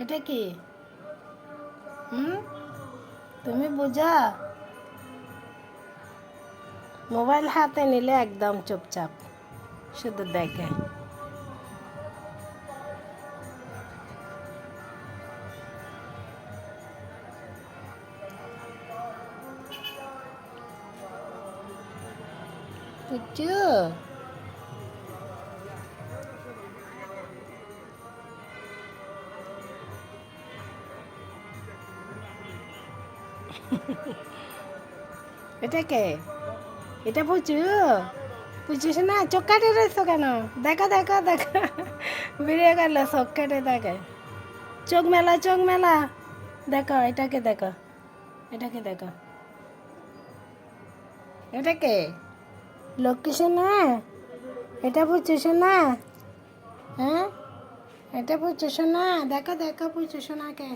এটা কি? হুম, তুমি বোঝা? মোবাইল হাতে নিলে একদম চুপচাপ, শুধু দেখে। পুচু, এটা কে? এটা পুচু? পুচু না, চোখ কাটে রয়েছো কেন? দেখা দেখা দেখা, বেরিয়ে গেল চোখ কেটে দেখে। চোখ মেলা, চোখ মেলা। দেখো এটাকে, দেখো এটাকে, দেখো এটা কে? লক্ষ্মী সোনা? এটা পুচু সোনা? হ্যাঁ, এটা পুচু সোনা? দেখো দেখো পুচু সোনাকে।